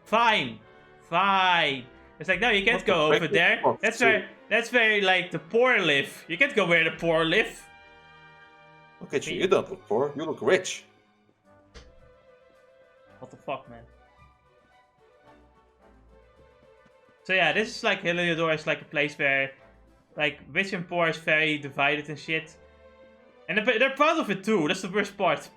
Fine. Fine. It's like, no, you can't What the go over frick? there. Oh, That's where, like, the poor live. You can't go where the poor live. Look at you. You don't look poor. You look rich. What the fuck, man? So yeah, this is like Heliodor is like a place where, like, rich and poor is very divided and shit. And they're proud of it too. That's the worst part.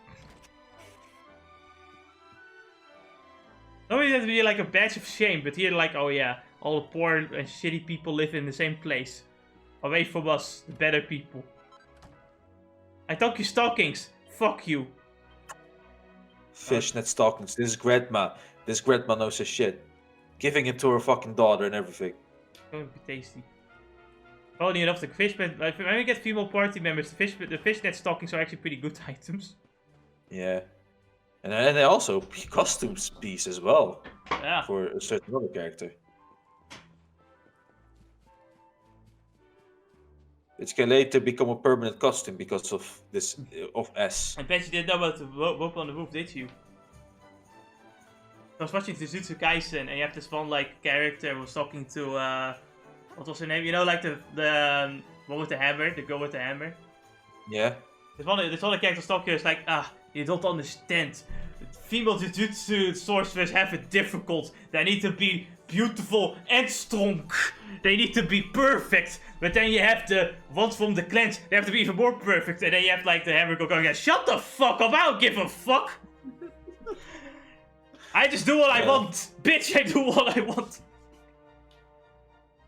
Normally that'd be like a badge of shame, but here, like, oh yeah, all the poor and shitty people live in the same place, away from us, the better people. I took your stockings. Fuck you. Fishnet stockings. This grandma. This grandma knows her shit. Giving it to her fucking daughter and everything. Going to be tasty. Funny enough, the fishnet, like, when we get female party members, the fishnet stockings are actually pretty good items. Yeah. And they also costumes piece as well. Yeah. For a certain other character. It can later become a permanent costume because of this of S. I bet you didn't know about the rope on the roof, did you? I was watching Jujutsu Kaisen, and you have this one, like, character who was talking to, what was her name? You know, like, the one with the hammer, the girl with the hammer? Yeah. This one character talking is like, you don't understand. Female Jujutsu sorcerers have it difficult. They need to be beautiful and strong. They need to be perfect. But then you have the ones from the clans, they have to be even more perfect. And then you have, like, the hammer girl going, shut the fuck up, I don't give a fuck. I just do what I want. Bitch, I do what I want.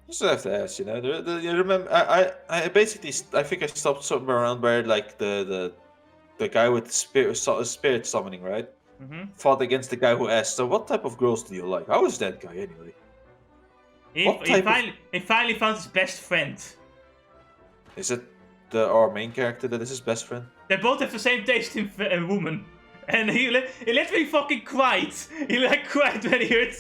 Just have to ask, you know. You remember? I basically, I think I stopped somewhere around where, like, the guy with the spirit summoning, right? Fought against the guy who asked. So, what type of girls do you like? How is that guy anyway? He finally found his best friend. Is it our main character that is his best friend? They both have the same taste in women. And he literally fucking cried. He like cried when he heard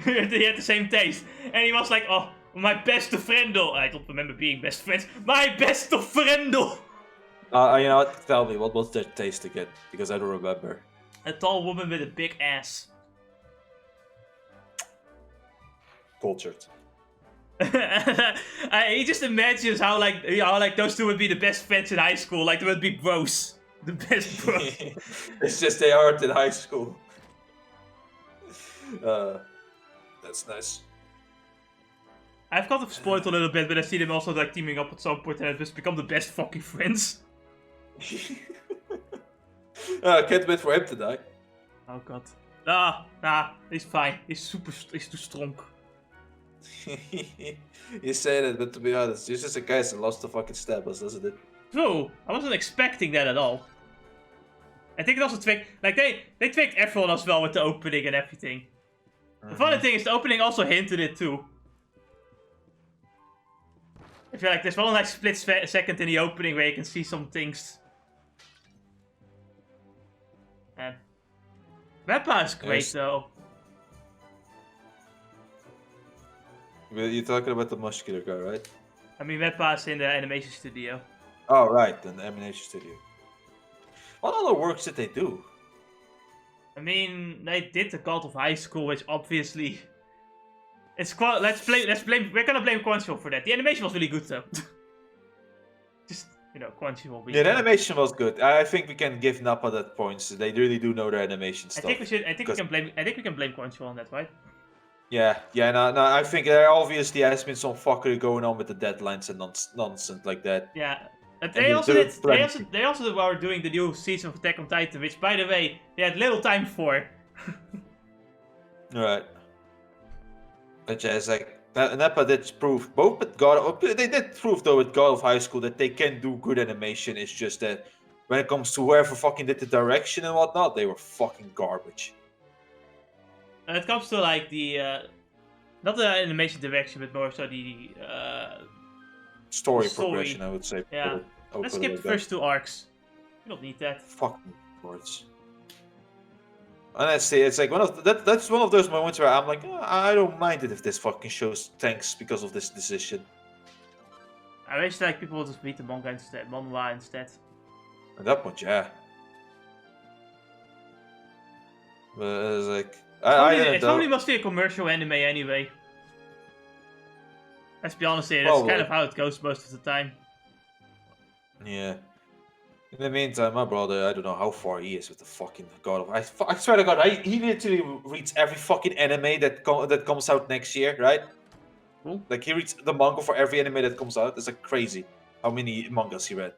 they had the same taste. And he was like, oh, my best friendo. I don't remember being best friends. My best friendo. You know what? Tell me, what was their taste again? Because I don't remember. A tall woman with a big ass. Cultured. He just imagines how like those two would be the best friends in high school. Like they would be bros. The best bros. It's just they aren't in high school. That's nice. I've got of spoiled a little bit, but I see them also like teaming up at some point and have just become the best fucking friends. Can't wait for him to die. Oh god. He's fine. He's too strong. You say that, but to be honest, he's just a guy that lost the fucking stab us, doesn't it? True. I wasn't expecting that at all. I think it also tricked, like they tricked everyone as well with the opening and everything. The funny thing is the opening also hinted it too. I feel like there's one like split second in the opening where you can see some things. And Webpa is great though. You're talking about the muscular guy, right? I mean, Webpa is in the animation studio. Oh, right, in the animation studio. What other works did they do? I mean, they did the God of High School, which obviously... It's quite... We're gonna blame Crunchyroll for that. The animation was really good, though. Just, you know, Crunchyroll. Yeah, the animation was good. I think we can give Nappa that points. They really do know their animation stuff. I think we can blame Crunchyroll on that, right? Yeah. No, I think there obviously has been some fuckery going on with the deadlines and nonsense like that. Yeah. They also were doing the new season of Attack on Titan, which, by the way, they had little time for. Right. But yeah, it's like Nappa did prove both, but they did prove though with God of High School that they can do good animation. It's just that when it comes to whoever fucking did the direction and whatnot, they were fucking garbage. When it comes to like the not the animation direction, but more so the story progression, I would say. Yeah. Let's skip the first two arcs. We don't need that. Fucking words. Honestly, it's like that's one of those moments where I'm like, I don't mind it if this fucking show tanks because of this decision. I wish like people would just read the manga instead. At that point, yeah. But it's like, I didn't It's know. probably mostly a commercial anime anyway. Let's be honest here, that's Probably. kind of how it goes most of the time. Yeah. In the meantime, my brother, I don't know how far he is with the fucking God of... I swear to God, he literally reads every fucking anime that comes out next year, right? Cool. Like, he reads the manga for every anime that comes out. It's like crazy how many mangas he read.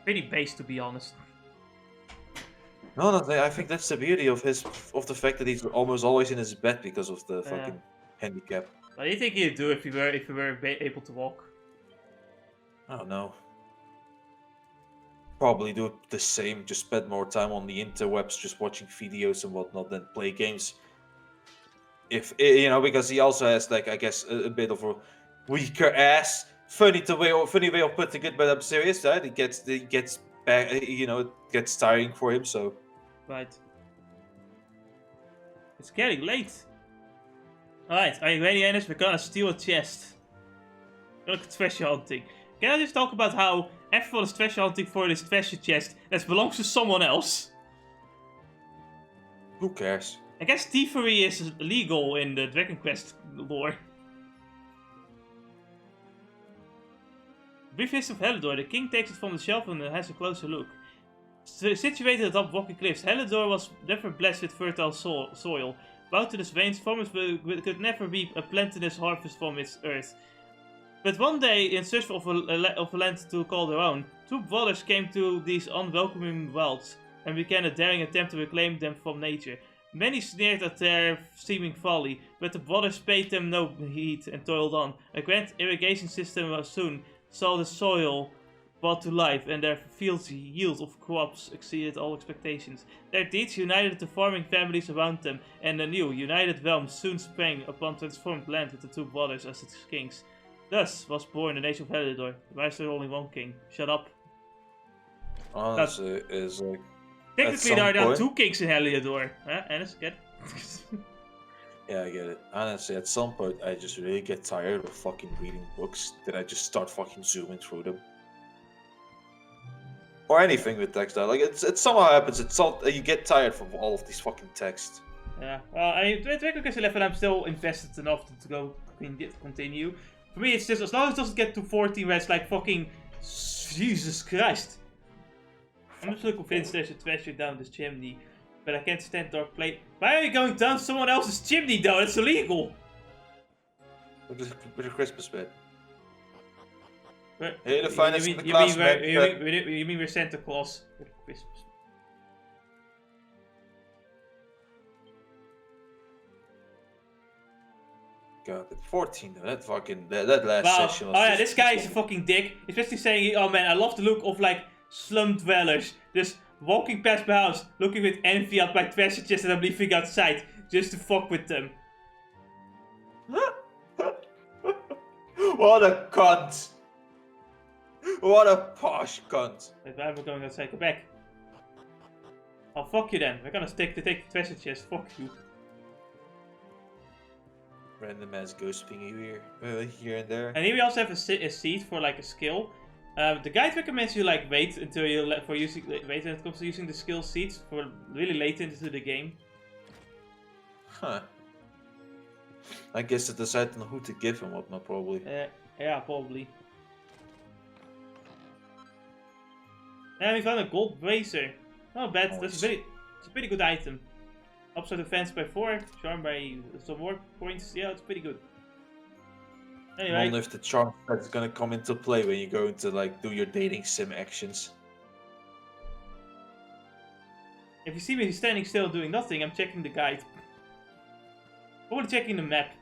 Pretty base, to be honest. No, I think that's the beauty of the fact that he's almost always in his bed because of the fucking handicap. What do you think he'd do if he were able to walk? I don't know. Probably do the same, just spend more time on the interwebs, just watching videos and whatnot, than play games. If you know, because he also has, like, I guess a bit of a weaker ass. Funny way of putting it, but I'm serious. Right? It gets back. You know, it gets tiring for him. So. Right. It's getting late. Alright, are you ready, Ennis? We're gonna steal a chest. Look at treasure hunting. Can I just talk about how everyone is treasure hunting for this treasure chest that belongs to someone else? Who cares? I guess thievery is illegal in the Dragon Quest lore. Brief history of Heliodor. The king takes it from the shelf and has a closer look. Situated atop rocky cliffs, Heliodor was never blessed with fertile soil. Mountainous veins, farmers could never reap a plenteous harvest from its earth. But one day, in search of a land to call their own, two brothers came to these unwelcoming wilds and began a daring attempt to reclaim them from nature. Many sneered at their seeming folly, but the brothers paid them no heed and toiled on. A grand irrigation system soon saw the soil brought to life, and their fields' yield of crops exceeded all expectations. Their deeds united the farming families around them, and a new, united realm soon sprang upon transformed land with the two brothers as its kings. Thus was born the nation of Heliodor. Why is there only one king? Shut up. Honestly, is like... Technically, there are two kings in Heliodor. Ennis, get it? Yeah, I get it. Honestly, at some point, I just really get tired of fucking reading books. Then I just start fucking zooming through them. Or anything with text. Like, it somehow happens. You get tired from all of these fucking text. Yeah, well, I mean, Dragon Quest 11, I'm still invested enough to go continue. For me, it's just, as long as it doesn't get to 14 where it's like fucking... Jesus Christ. I'm just so convinced there's a treasure down this chimney. But I can't stand dark plate. Why are you going down someone else's chimney though? It's illegal! With a Christmas bed. Where, hey, the finest in the class, man. You mean we're Santa Claus? Christmas. God, but 14 though, that last session was... Oh yeah, this guy is a fucking dick. Especially saying, oh man, I love the look of like slum dwellers. Just walking past my house, looking with envy at my treasure chest that I'm leaving outside. Just to fuck with them. What a cunt! What a posh cunt! Wait, why am I going outside? Go back. Oh, fuck you then. We're gonna take the treasure chest. Fuck you. Random ass ghost thingy here and there. And here we also have a seed for like a skill. The guide recommends you like wait until you wait when it comes to using the skill seeds for really late into the game. Huh. I guess it decides on who to give and whatnot, probably. Yeah, probably. And we found a gold bracer. Not bad. Nice. It's a pretty good item. Upside defense by 4, charm by some more points. Yeah, it's pretty good. Anyway. I wonder if the charm is gonna come into play when you go into like do your dating sim actions. If you see me standing still doing nothing, I'm checking the guide. Probably checking the map.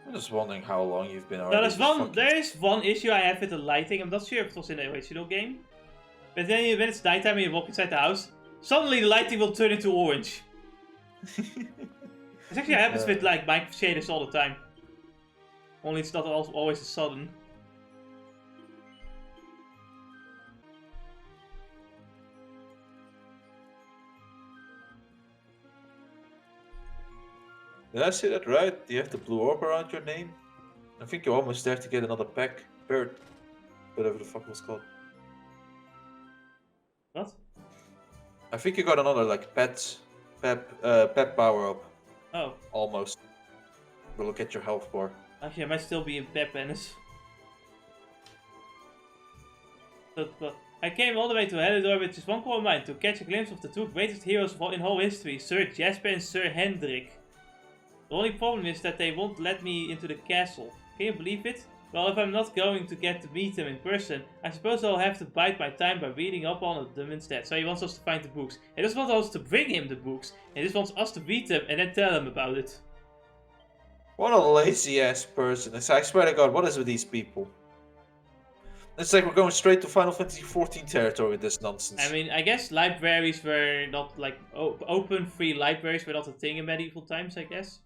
I'm just wondering how long you've been already. There is one issue I have with the lighting. I'm not sure if it was in the original game. But then when it's nighttime and you walk inside the house, suddenly the lighting will turn into orange. This actually happens with like Minecraft shaders all the time. Only it's not always as sudden. Did I say that right? Do you have the blue orb around your name? I think you're almost there to get another pack. Bird. Whatever the fuck it was called. What? I think you got another like pep power up. Oh. Almost. But look at your health bar. Actually, I might still be in Pep Ennis. But I came all the way to Heliodor with just one core mind to catch a glimpse of the two greatest heroes in whole history, Sir Jasper and Sir Hendrik. The only problem is that they won't let me into the castle. Can you believe it? Well, if I'm not going to get to meet them in person, I suppose I'll have to bide my time by reading up on them instead. So he wants us to find the books. He just wants us to bring him the books. And he just wants us to read them and then tell him about it. What a lazy ass person. I swear to God, what is with these people? It's like we're going straight to Final Fantasy XIV territory with this nonsense. I mean, I guess libraries were not like open, free libraries were not a thing in medieval times, I guess.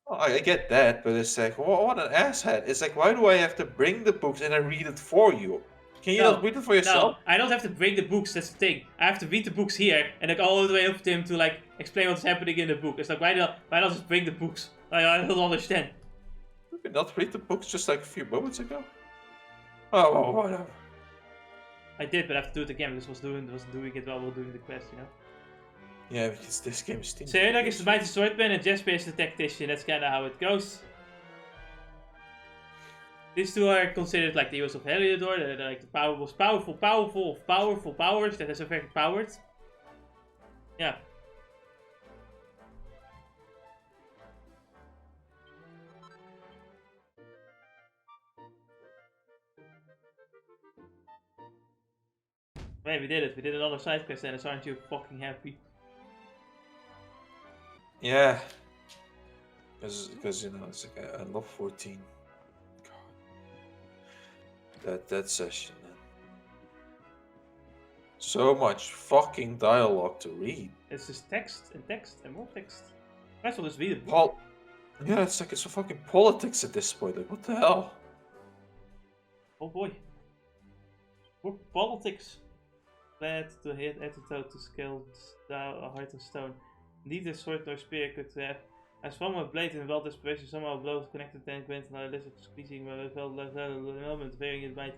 Well, I get that, but it's like, what an asshat. It's like, why do I have to bring the books and I read it for you? Can you not read it for yourself? No, I don't have to bring the books, that's the thing. I have to read the books here and like all the way up to him to like explain what's happening in the book. It's like, why not just bring the books? I don't understand. You could not read the books just like a few moments ago? Oh, well, whatever. I did, but I have to do it again because wasn't doing it while we were doing the quest, you know? Yeah, because this game is So Hendrik is the mighty swordman and Jasper is the tactician. That's kind of how it goes. These two are considered like the heroes of Heliodor. They're like the powerful powers that is very powered. Yeah. Hey, we did it. We did another side quest, Dennis. Aren't you fucking happy? Yeah. Because you know, it's like, I love 14. God. That session, man. So much fucking dialogue to read. It's just text and more text. Might as well just read a book. Yeah, it's like it's a fucking politics at this point. Like, what the hell? Oh boy. More politics. Glad to hit at the toe to scale down a heart of stone. Neither sword nor spear could have. I swung my blade in wild desperation, somehow a blow connected then went and I lizard squeezing my felt moment, varying it might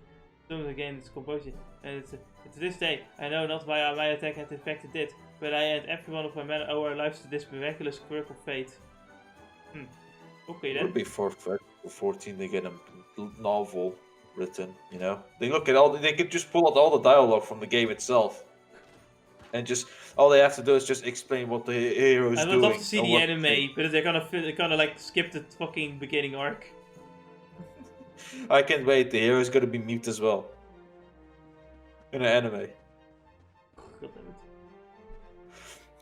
soon again its composure. And to this day, I know not why my attack had infected it, but I and every one of my men owe our lives to this miraculous quirk of fate. Okay then. It would be for 14 they get a novel written, you know? They look at all, they could just pull out all the dialogue from the game itself. And just, all they have to do is just explain what the hero is doing. I would love to see the anime, but they're gonna like skip the fucking beginning arc. I can't wait, the hero is gonna be mute as well. In an anime.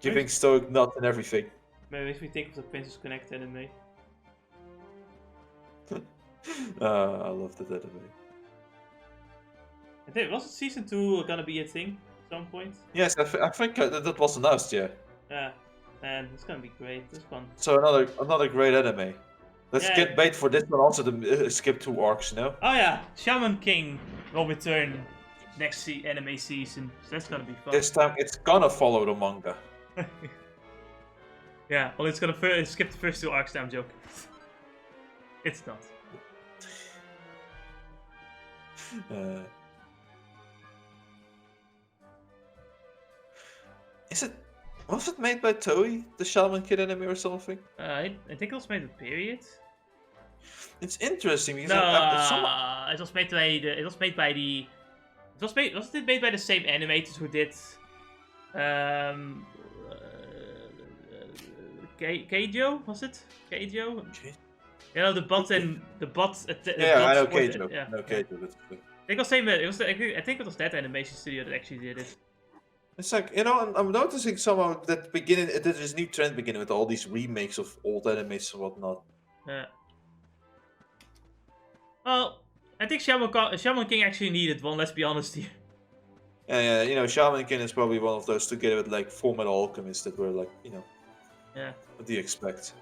Giving stoic nut and everything. Maybe makes me think of the Princess Connect anime. I love that anime. I think, wasn't season 2 gonna be a thing at some point? Yes, I think that was announced, yeah. Yeah, and it's gonna be great. This one. So another great anime. Let's get bait for this one also to skip 2 arcs, you know? Oh yeah, Shaman King will return next anime season. So that's gonna be fun. This time it's gonna follow the manga. Yeah, well it's gonna skip the first 2 arcs, I'm joking. It's not. Was it made by Toei, the Shaman Kid anime or something? I think it was made with Period. It's interesting because it was made by wasn't it made by the same animators who did Keijo, was it? Keijo? You know, the bot. I know Keijo. Yeah. No, Keijo. That's good. I think it was that animation studio that actually did it. It's like, you know, I'm noticing somehow that there's this new trend beginning with all these remakes of old animes and whatnot. Yeah. Well, I think Shaman King actually needed one, let's be honest here. Yeah, you know, Shaman King is probably one of those together with like Fullmetal Alchemist that were like, you know. Yeah. What do you expect?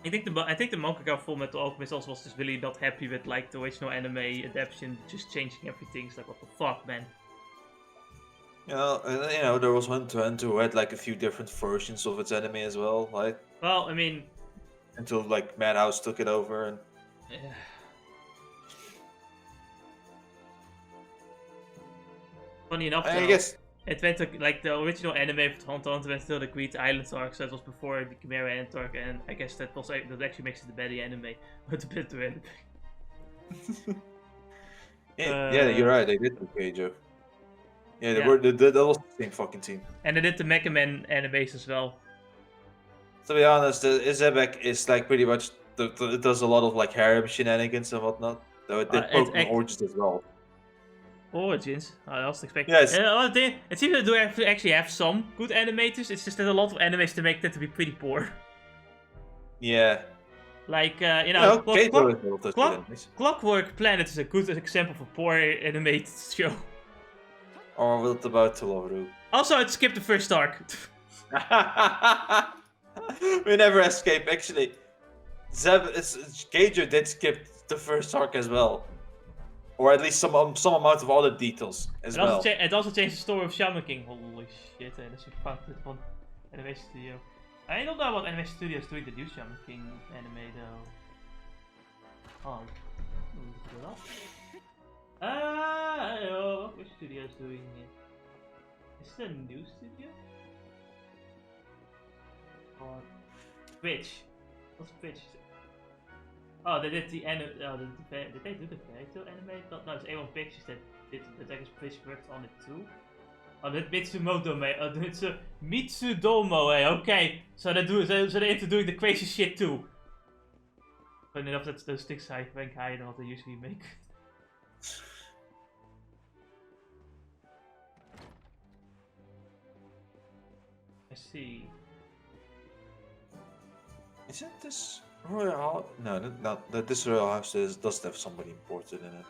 I think the mangaka Fullmetal Alchemist also was just really not happy with like the original anime adaptation, just changing everything. It's like, what the fuck, man. You know, there was Hunter x Hunter who had like a few different versions of its anime as well, right? Well, I mean, until like Madhouse took it over and. Yeah. Funny enough, I guess It went to, like the original anime for Hunter x Hunter went till the Greed Island arc, so it was before the Chimera Ant arc, and I guess that actually makes it the better anime, but a better anime. Yeah, you're right. They did with Keijo. Yeah, Yeah. that was the same fucking team. And they did the Mega Man animes as well. To be honest, Zebek is like pretty much it does a lot of like harem shenanigans and whatnot. Though it did Pokemon Origins as well. Origins? I was expecting. Yes. It seems they do actually have some good animators. It's just that a lot of animes to make that to be pretty poor. Yeah. Like you know, no, Clockwork Planet is a good example of a poor animated show. Or what about Toloru? Also, it skipped the first arc. We never escape. Actually, Keijo did skip the first arc as well, or at least some amount of other details as well. It also changed the story of Shaman King. Holy shit! That's a fucking fun animation studio. I don't know what animation studio is doing the new Shaman King anime though. Oh, look it up. Which studio is doing it? Is it a new studio? Or Twitch? What's Twitch? Oh, they did the anime. Oh, did they do the fairy tale anime? No, it's A1 Pictures that did. That I guess Twitch worked on it too. Oh, that's Mitsumoto, it's a Mitsudomo, okay. So they're into doing the crazy shit too. Funny enough, that's those sticks I rank higher than what they usually make. I see. Isn't this Royal House? No, not this Royal House doesn't have somebody important in it.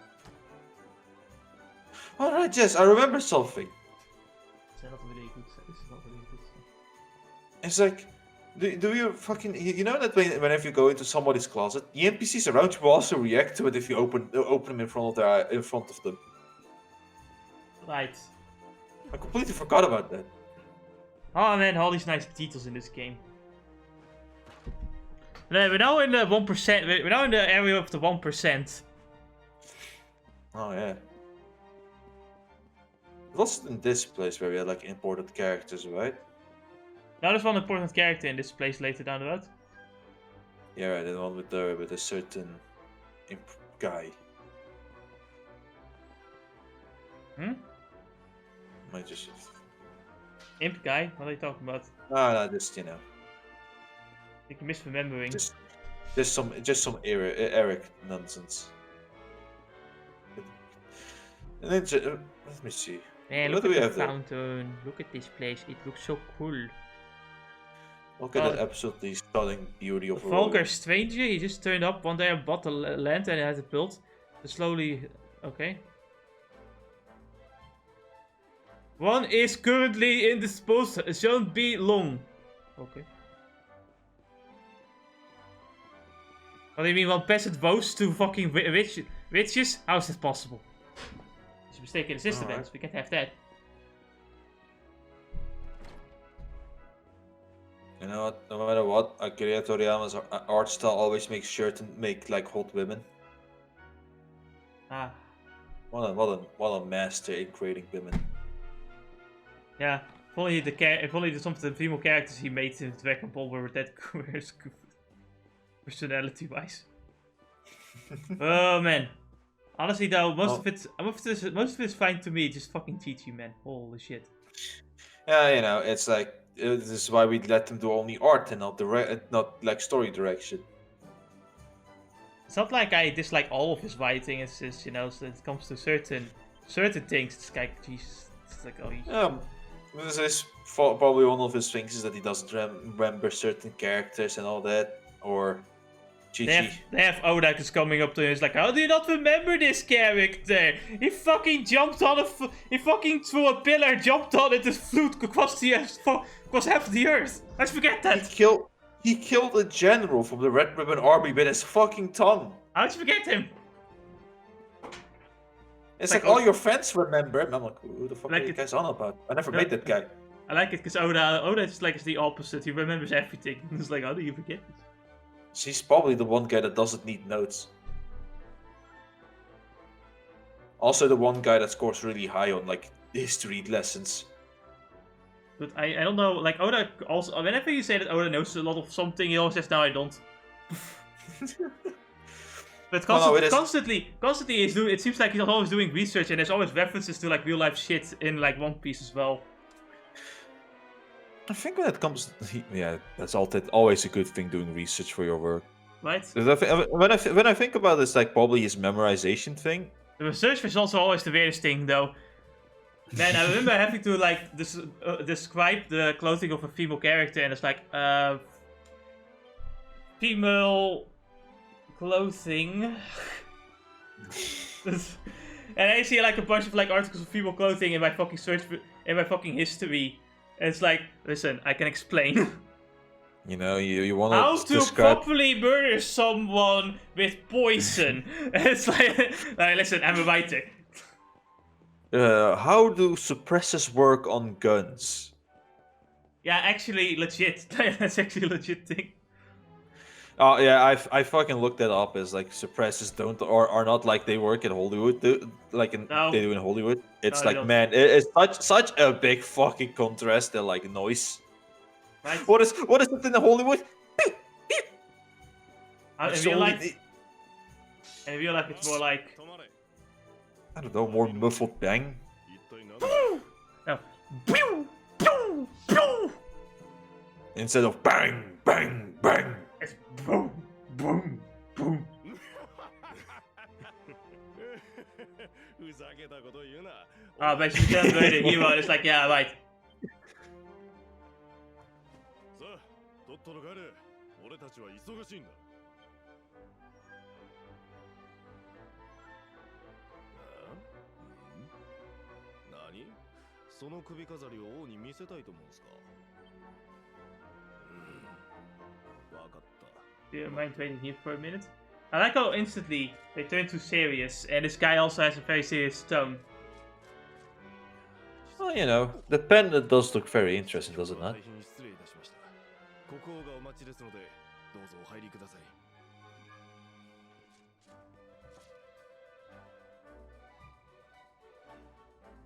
Alright, yes, I remember something. It's not really good. It's not really good. It's like, do you fucking you know that whenever you go into somebody's closet, the NPCs around you will also react to it if you open them in front of them. Right. I completely forgot about that. Oh man, all these nice details in this game. We're now in the 1%. We're now in the area of the 1%. Oh yeah. It was in this place where we had like imported characters, right? Now there's one important character in this place later down the road. Yeah, right. The one with a certain imp guy. Might just. Imp guy? What are you talking about? No, just you know. I think you're misremembering. Just some Eric nonsense. And then let me see. Man, look at the fountain. Look at this place. It looks so cool. Look at that absolutely stunning beauty of Volker Stranger, he just turned up one day and bought the land and had it built. Slowly, okay. One is currently in disposal. Shouldn't be long. Okay. What do you mean? One peasant vows to fucking witches? How is that possible? It's a mistake in the system, right. We can't have that. You know what? No matter what, Akira Toriyama's art style always makes sure to make like hot women. Ah. What a master in creating women. Yeah, if only some of the female characters he made in Dragon Ball were that good, personality-wise. Oh man, honestly though, most of it's fine to me. Just fucking Chi-Chi, man. Holy shit. Yeah, you know, it's like this is why we let them do only art and not like story direction. It's not like I dislike all of his writing. It's just, you know, so it comes to certain things. It's like, Jesus, it's like, oh. Yeah. This is probably one of his things is that he doesn't remember certain characters and all that, or They have Oda just coming up to him. It's like, how do you not remember this character? He fucking jumped on he fucking threw a pillar, jumped on it, and flew across half the earth. Let's forget that. He killed a general from the Red Ribbon Army with his fucking tongue. How'd you forget him? It's like all your friends remember him. I'm like, who the fuck are you guys on about? I never made that guy. I like it because Oda is like the opposite. He remembers everything. It's like, how do you forget this? He's probably the one guy that doesn't need notes. Also the one guy that scores really high on like history lessons. But I don't know, like Oda also, whenever you say that Oda knows a lot of something, he always says, no, I don't. But constantly he's doing, it seems like he's always doing research, and there's always references to like real life shit in like One Piece as well. I think when it comes, yeah, that's always a good thing, doing research for your work. Right? When I think about this, like probably his memorization thing. The research is also always the weirdest thing, though. Man, I remember having to like describe the clothing of a female character, and it's like female clothing. And I see like a bunch of like articles of female clothing in my fucking in my fucking history. And it's like, listen, I can explain. You know, you want how to properly murder someone with poison. And it's like, listen, I'm a writer. How do suppressors work on guns? Yeah, actually, legit. That's actually a legit thing. Oh yeah, I fucking looked that up. As like suppressors don't or are not like they work in Hollywood, they do in Hollywood. It's like, man, it's such a big fucking contrast. They're like noise. Right. What is it in Hollywood? In real life, it's more like, I don't know, more muffled bang. No. Instead of bang, bang, bang. It's boom, boom, boom. Oh, basically, you turn the hero, and it's like, yeah, right. Do you mind waiting here for a minute? I like how instantly they turn too serious, and this guy also has a very serious tone. Well, you know, the pen does look very interesting, does it not?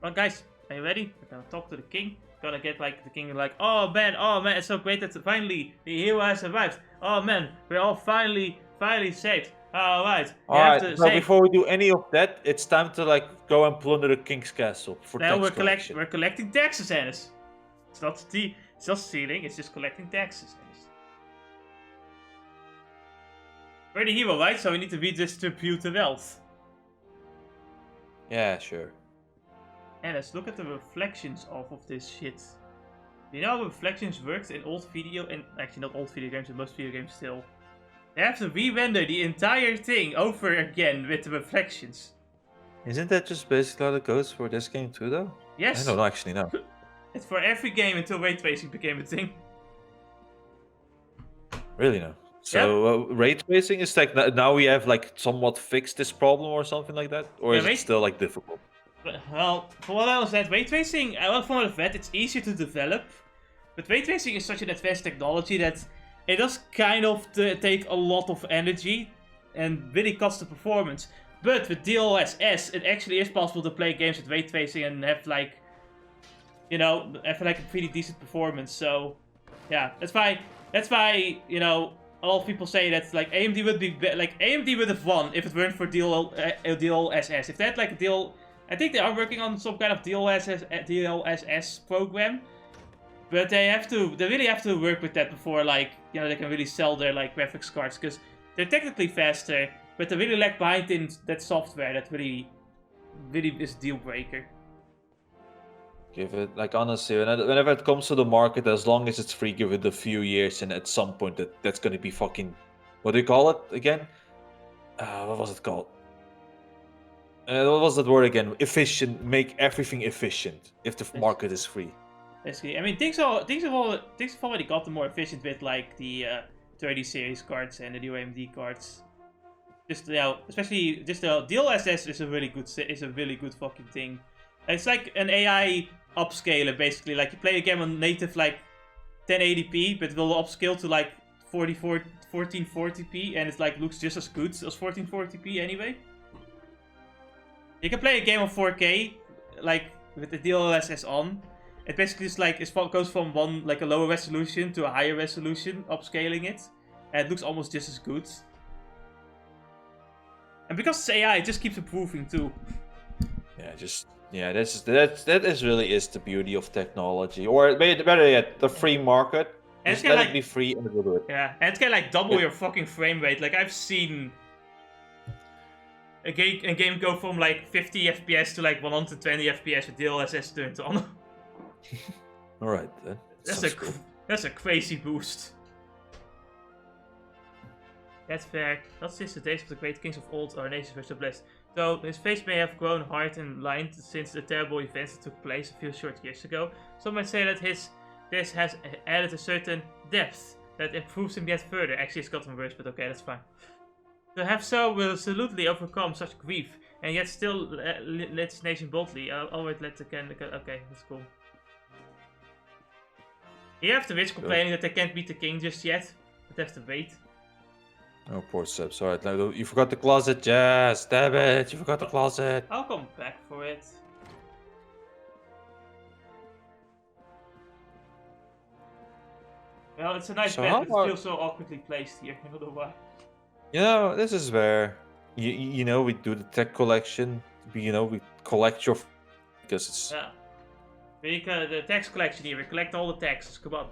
Well, guys, are you ready? We're gonna talk to the king. Gonna get like the king like, oh man, it's so great that finally the hero has arrived. Oh man, we're all finally saved. Alright. Alright, so before we do any of that, it's time to like go and plunder the king's castle for tax collection. We're collecting taxes, Ennis. It's not stealing, it's just collecting taxes, Ennis. We're the hero, right? So we need to redistribute the wealth. Yeah, sure. And let's look at the reflections of this shit. You know how reflections worked in old video, and actually not old video games, but most video games still. They have to re-render the entire thing over again with the reflections. Isn't that just basically how it goes for this game too, though? Yes. I don't actually know. It's for every game until ray tracing became a thing. Really no. So ray tracing is like now we have like somewhat fixed this problem or something like that, or is it still like difficult? Well, for what I understand, ray tracing, from what I've read, it's easier to develop. But ray tracing is such an advanced technology that it does kind of take a lot of energy and really cost the performance. But with DLSS, it actually is possible to play games with ray tracing and have like, you know, have like a pretty decent performance. So, yeah, that's why, you know, a lot of people say that like AMD would be like AMD would have won if it weren't for DLSS. If they had like a deal. I think they are working on some kind of DLSS program, but they really have to work with that before, like, you know, they can really sell their like graphics cards, because they're technically faster, but they really lag behind in that software that really is a deal breaker. Give it, like, honestly, whenever it comes to the market, as long as it's free, give it a few years, and at some point that's gonna be fucking, what do you call it again? What was it called? What was that word again? Efficient. Make everything efficient if the market is free. Basically, I mean, things have already gotten more efficient with like the 30 series cards and the new AMD cards. Just, you know, especially just the DLSS is a really good fucking thing. It's like an AI upscaler basically. Like you play a game on native like 1080p, but it will upscale to like 1440p, and it's like looks just as good as 1440p anyway. You can play a game on 4K, like, with the DLSS on, it basically is like it goes from one like a lower resolution to a higher resolution, upscaling it, and it looks almost just as good. And because it's AI, it just keeps improving too. Yeah, that really is the beauty of technology, or better yet, the free market. And Just let it be free and we'll do it. Yeah, and it can like double your fucking frame rate. Like I've seen a game go from like 50 FPS to like 120 FPS with DLSS turned on. Alright then. That's a crazy boost. That's fair. Not since the days of the great kings of old, our nations were so blessed. Though his face may have grown hard and lined since the terrible events that took place a few short years ago, some might say that this has added a certain depth that improves him yet further. Actually, it's gotten worse, but okay, that's fine. To have so will absolutely overcome such grief, and yet still lead his nation boldly. Always let the can. Okay, that's cool. You have the rich complaining that they can't beat the king just yet, but they have to wait. Oh, poor Seb. Sorry, you forgot the closet, Jazz. Damn it, you forgot the closet. I'll come back for it. Well, it's a nice bed, but it feels so awkwardly placed here. I don't know why. You know, this is where you know we do the tech collection. We collect your because it's yeah. The tax collection here. We collect all the taxes. Come on.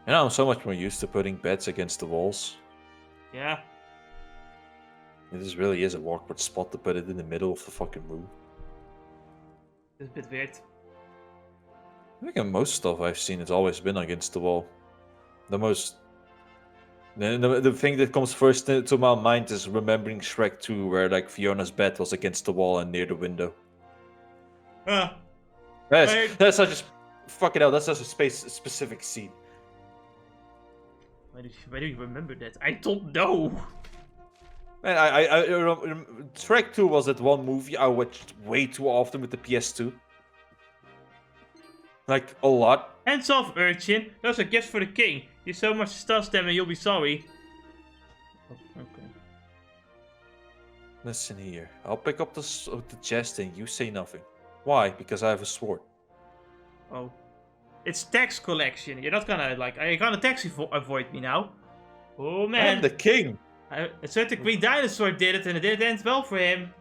You know, I'm so much more used to putting beds against the walls. Yeah. This really is a awkward spot to put it in the middle of the fucking room. It's a bit weird. I think in most stuff I've seen, it's always been against the wall. The thing that comes first to my mind is remembering Shrek 2, where like Fiona's bed was against the wall and near the window. That's such a fucking hell. That's such a specific scene. Why do you remember that? I don't know. Man, Shrek 2 was that one movie I watched way too often with the PS2. Like, a lot. Hands off, urchin. Those are gifts for the king. You so much stuff them and you'll be sorry. Oh, okay. Listen here. I'll pick up the chest and you say nothing. Why? Because I have a sword. Oh. It's tax collection. You're not gonna, like, are you gonna tax avoid me now? Oh, man. I'm the king. A certain green dinosaur did it and it didn't end well for him.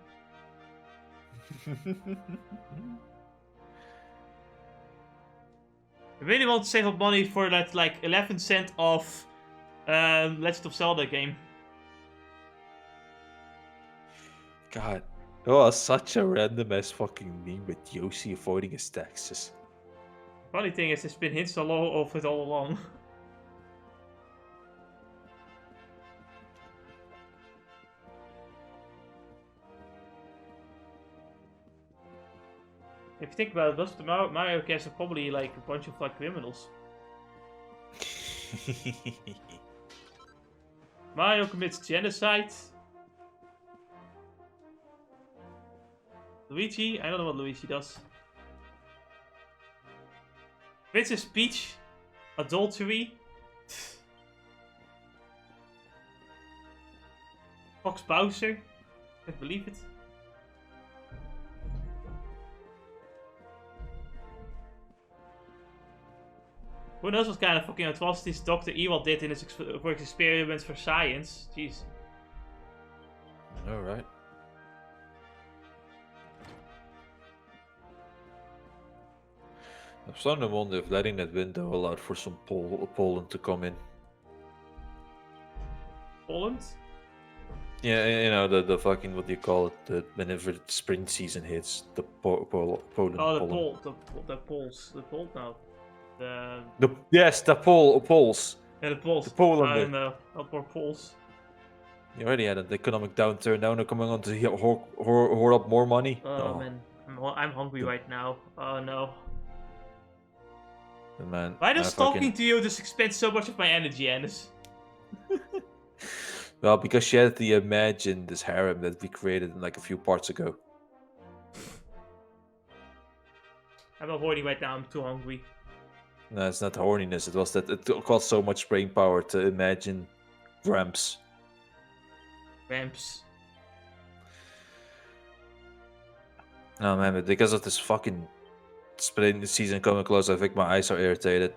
I really want to save up money for that, like, 11 cent off Legend of Zelda game. God. It was such a random ass fucking meme with Yoshi avoiding his taxes. Funny thing is, there's been hints of it all along. If you think about it, most of the Mario cast are probably like a bunch of like criminals. Mario commits genocide. Luigi? I don't know what Luigi does. Princess Peach? Adultery? Fox Bowser? Can't believe it. Who knows what kind of fucking atrocities Dr. Ewald did in his experiments for science? Jeez. Alright. I'm starting to wonder if letting that window allowed for some pollen to come in. Poland? Yeah, you know, the fucking, what do you call it? Whenever the spring season hits, the pollen. Oh, the pollen. the poles. The pole now. Yes, the poles. Yeah, the poles. The pollen. I don't know. Not more poles. You already had an economic downturn. Now they're coming on to hoard up more money. Oh man, I'm hungry right now. Oh no. Man, why does talking to you just expend so much of my energy, Anis? Well, because she had to imagine this harem that we created like a few parts ago. I'm not horny right now. I'm too hungry. No, it's not horniness. It was that it cost so much brain power to imagine ramps. Ramps. No man, but because of this fucking spring season coming close, I think my eyes are irritated.